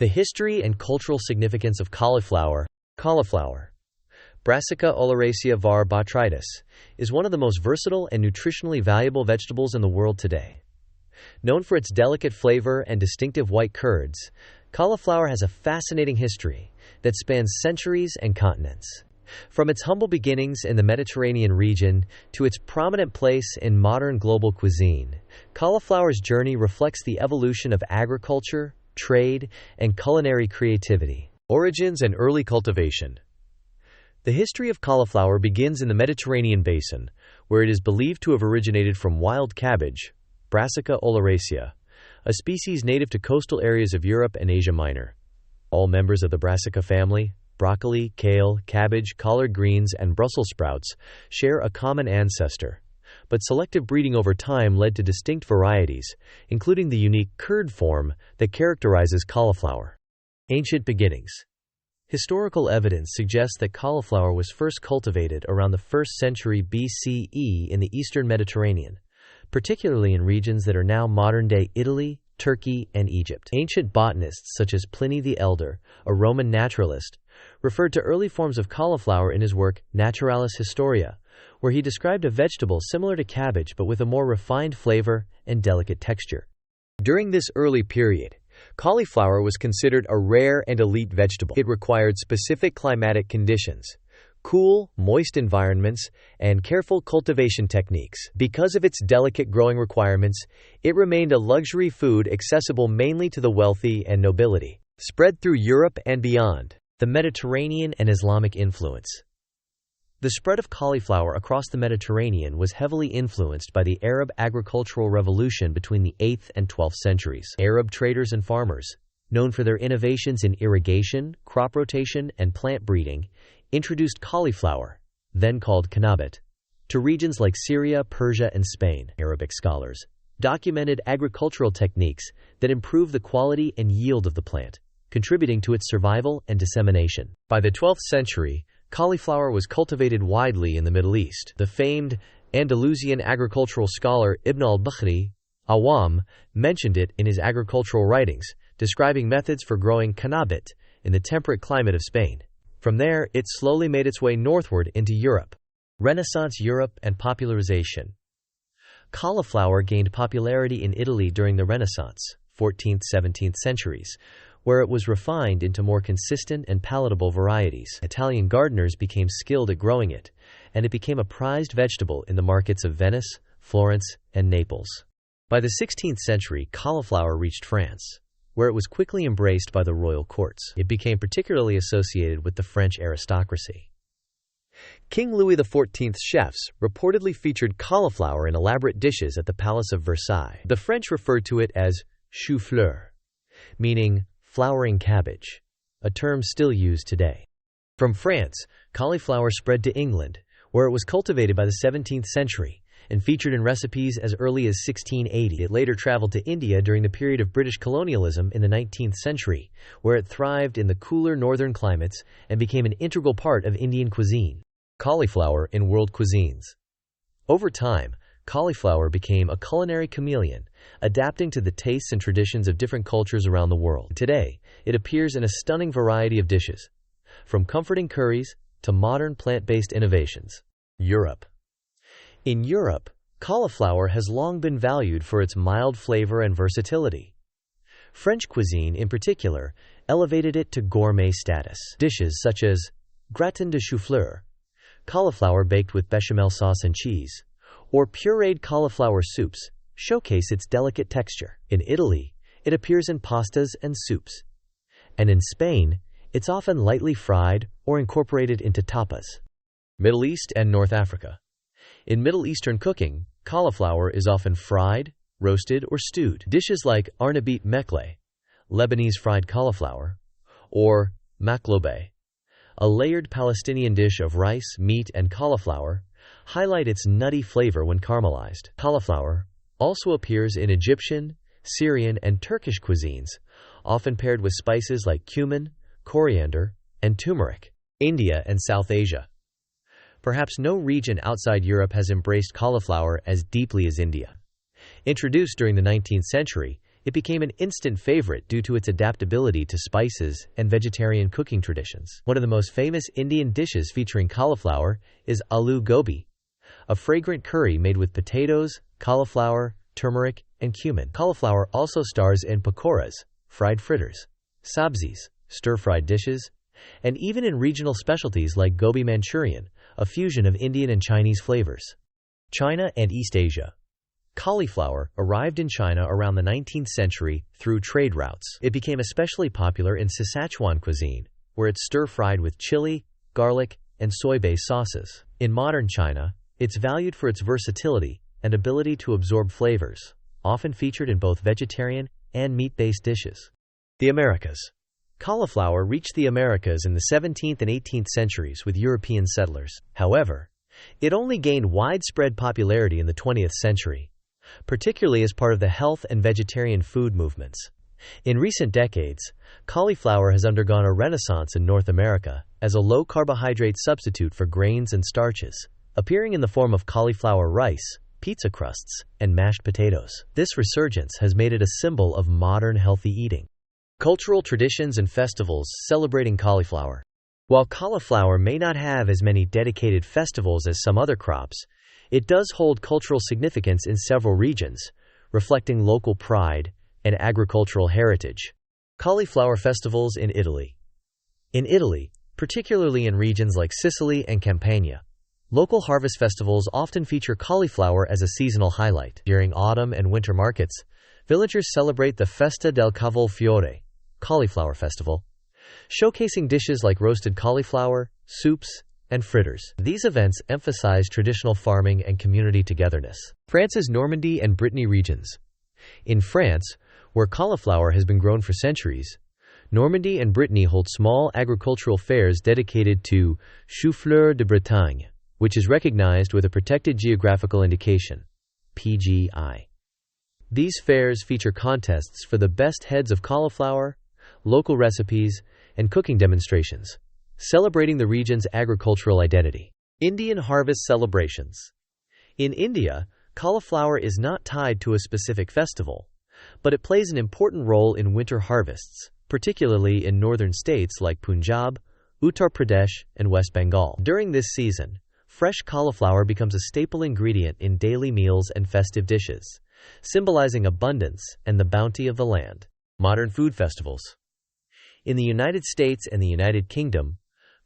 The history and cultural significance of cauliflower. Cauliflower, Brassica oleracea var. Botrytis, is one of the most versatile and nutritionally valuable vegetables in the world today. Known for its delicate flavor and distinctive white curds, cauliflower has a fascinating history that spans centuries and continents. From its humble beginnings in the Mediterranean region to its prominent place in modern global cuisine, cauliflower's journey reflects the evolution of agriculture, trade, and culinary creativity. Origins and early cultivation. The history of cauliflower begins in the Mediterranean Basin, where it is believed to have originated from wild cabbage, Brassica oleracea, a species native to coastal areas of Europe and Asia Minor. All members of the Brassica family, broccoli, kale, cabbage, collard greens, and Brussels sprouts, share a common ancestor. But selective breeding over time led to distinct varieties, including the unique curd form that characterizes cauliflower. Ancient beginnings. Historical evidence suggests that cauliflower was first cultivated around the 1st century BCE in the eastern Mediterranean, particularly in regions that are now modern-day Italy, Turkey, and Egypt. Ancient botanists such as Pliny the Elder, a Roman naturalist, referred to early forms of cauliflower in his work Naturalis Historia, where he described a vegetable similar to cabbage but with a more refined flavor and delicate texture. During this early period, cauliflower was considered a rare and elite vegetable. It required specific climatic conditions, cool, moist environments, and careful cultivation techniques. Because of its delicate growing requirements, it remained a luxury food accessible mainly to the wealthy and nobility. Spread through Europe and beyond. The Mediterranean and Islamic influence. The spread of cauliflower across the Mediterranean was heavily influenced by the Arab agricultural revolution between the 8th and 12th centuries. Arab traders and farmers, known for their innovations in irrigation, crop rotation, and plant breeding, introduced cauliflower, then called cabbage, to regions like Syria, Persia, and Spain. Arabic scholars documented agricultural techniques that improved the quality and yield of the plant, contributing to its survival and dissemination. By the 12th century, cauliflower was cultivated widely in the Middle East. The famed Andalusian agricultural scholar Ibn al-Bukhari, Awam, mentioned it in his agricultural writings, describing methods for growing cabbage in the temperate climate of Spain. From there, it slowly made its way northward into Europe. Renaissance Europe and popularization. Cauliflower gained popularity in Italy during the Renaissance, 14th–17th centuries, where it was refined into more consistent and palatable varieties. Italian gardeners became skilled at growing it, and it became a prized vegetable in the markets of Venice, Florence, and Naples. By the 16th century, cauliflower reached France, where it was quickly embraced by the royal courts. It became particularly associated with the French aristocracy. King Louis XIV's chefs reportedly featured cauliflower in elaborate dishes at the Palace of Versailles. The French referred to it as chou-fleur, meaning flowering cabbage, a term still used today. From France, cauliflower spread to England, where it was cultivated by the 17th century and featured in recipes as early as 1680. It later traveled to India during the period of British colonialism in the 19th century, where it thrived in the cooler northern climates and became an integral part of Indian cuisine. Cauliflower in world cuisines. Over time, cauliflower became a culinary chameleon, adapting to the tastes and traditions of different cultures around the world. Today, it appears in a stunning variety of dishes, from comforting curries to modern plant-based innovations. Europe. In Europe, cauliflower has long been valued for its mild flavor and versatility. French cuisine, in particular, elevated it to gourmet status. Dishes such as gratin de chou-fleur, cauliflower baked with bechamel sauce and cheese, or pureed cauliflower soups, showcase its delicate texture. In Italy, it appears in pastas and soups. And in Spain, it's often lightly fried or incorporated into tapas. Middle East and North Africa. In Middle Eastern cooking, cauliflower is often fried, roasted, or stewed. Dishes like arnabit mekle, Lebanese fried cauliflower, or maklobe, a layered Palestinian dish of rice, meat, and cauliflower, highlight its nutty flavor when caramelized. Cauliflower also appears in Egyptian, Syrian, and Turkish cuisines, often paired with spices like cumin, coriander, and turmeric. India and South Asia. Perhaps no region outside Europe has embraced cauliflower as deeply as India. Introduced during the 19th century, It became an instant favorite due to its adaptability to spices and vegetarian cooking traditions. One of the most famous Indian dishes featuring cauliflower is aloo gobi, a fragrant curry made with potatoes, cauliflower, turmeric, and cumin. Cauliflower also stars in pakoras, fried fritters, sabzis, stir-fried dishes, and even in regional specialties like gobi Manchurian, a fusion of Indian and Chinese flavors. China and East Asia. Cauliflower arrived in China around the 19th century through trade routes. It became especially popular in Sichuan cuisine, where it's stir-fried with chili, garlic, and soy-based sauces. In modern China, it's valued for its versatility and ability to absorb flavors, often featured in both vegetarian and meat-based dishes. The Americas. Cauliflower reached the Americas in the 17th and 18th centuries with European settlers. However, it only gained widespread popularity in the 20th century, particularly as part of the health and vegetarian food movements. In recent decades, cauliflower has undergone a renaissance in North America as a low-carbohydrate substitute for grains and starches, appearing in the form of cauliflower rice, pizza crusts, and mashed potatoes. This resurgence has made it a symbol of modern healthy eating. Cultural traditions and festivals celebrating cauliflower. While cauliflower may not have as many dedicated festivals as some other crops, it does hold cultural significance in several regions, reflecting local pride and agricultural heritage. Cauliflower festivals in Italy. In Italy, particularly in regions like Sicily and Campania, local harvest festivals often feature cauliflower as a seasonal highlight. During autumn and winter markets, villagers celebrate the Festa del Cavolfiore, cauliflower festival, showcasing dishes like roasted cauliflower, soups, and fritters. These events emphasize traditional farming and community togetherness. France's Normandy and Brittany regions. In France, where cauliflower has been grown for centuries, Normandy and Brittany hold small agricultural fairs dedicated to Chou-fleur de Bretagne, which is recognized with a Protected Geographical Indication (PGI). These fairs feature contests for the best heads of cauliflower, local recipes, and cooking demonstrations, celebrating the region's agricultural identity. Indian harvest celebrations. In India, cauliflower is not tied to a specific festival, but it plays an important role in winter harvests, particularly in northern states like Punjab, Uttar Pradesh, and West Bengal. During this season, fresh cauliflower becomes a staple ingredient in daily meals and festive dishes, symbolizing abundance and the bounty of the land. Modern food festivals. In the United States and the United Kingdom,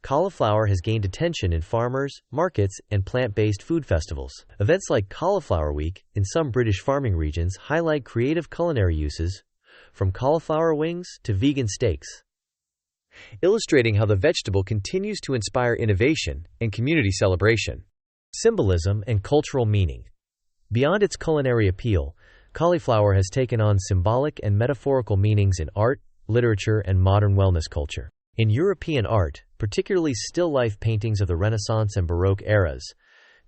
cauliflower has gained attention in farmers, markets, and plant-based food festivals. Events like Cauliflower Week in some British farming regions highlight creative culinary uses, from cauliflower wings to vegan steaks, illustrating how the vegetable continues to inspire innovation and community celebration. Symbolism and cultural meaning. Beyond its culinary appeal, cauliflower has taken on symbolic and metaphorical meanings in art, literature, and modern wellness culture. In European art, particularly still life paintings of the Renaissance and Baroque eras,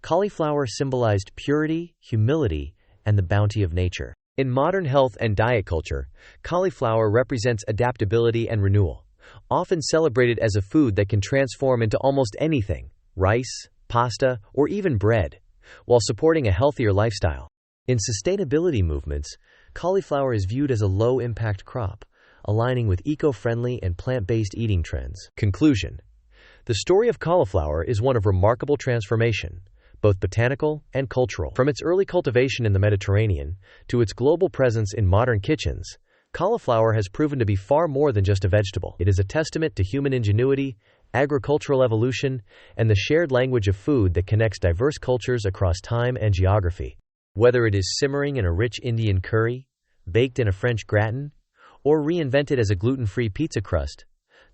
cauliflower symbolized purity, humility, and the bounty of nature. In modern health and diet culture, cauliflower represents adaptability and renewal, often celebrated as a food that can transform into almost anything, rice, pasta, or even bread, while supporting a healthier lifestyle. In sustainability movements, cauliflower is viewed as a low-impact crop, aligning with eco-friendly and plant-based eating trends. Conclusion. The story of cauliflower is one of remarkable transformation, both botanical and cultural. From its early cultivation in the Mediterranean to its global presence in modern kitchens, cauliflower has proven to be far more than just a vegetable. It is a testament to human ingenuity, agricultural evolution, and the shared language of food that connects diverse cultures across time and geography. Whether it is simmering in a rich Indian curry, baked in a French gratin, or reinvented as a gluten-free pizza crust,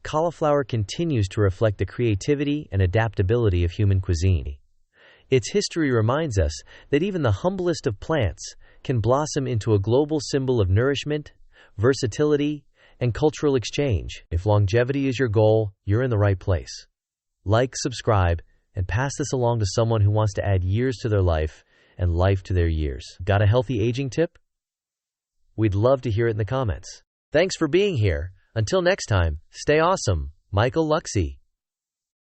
cauliflower continues to reflect the creativity and adaptability of human cuisine. Its history reminds us that even the humblest of plants can blossom into a global symbol of nourishment, versatility, and cultural exchange. If longevity is your goal, you're in the right place. Like, subscribe, and pass this along to someone who wants to add years to their life and life to their years. Got a healthy aging tip? We'd love to hear it in the comments. Thanks for being here. Until next time, stay awesome. Michael Luxey.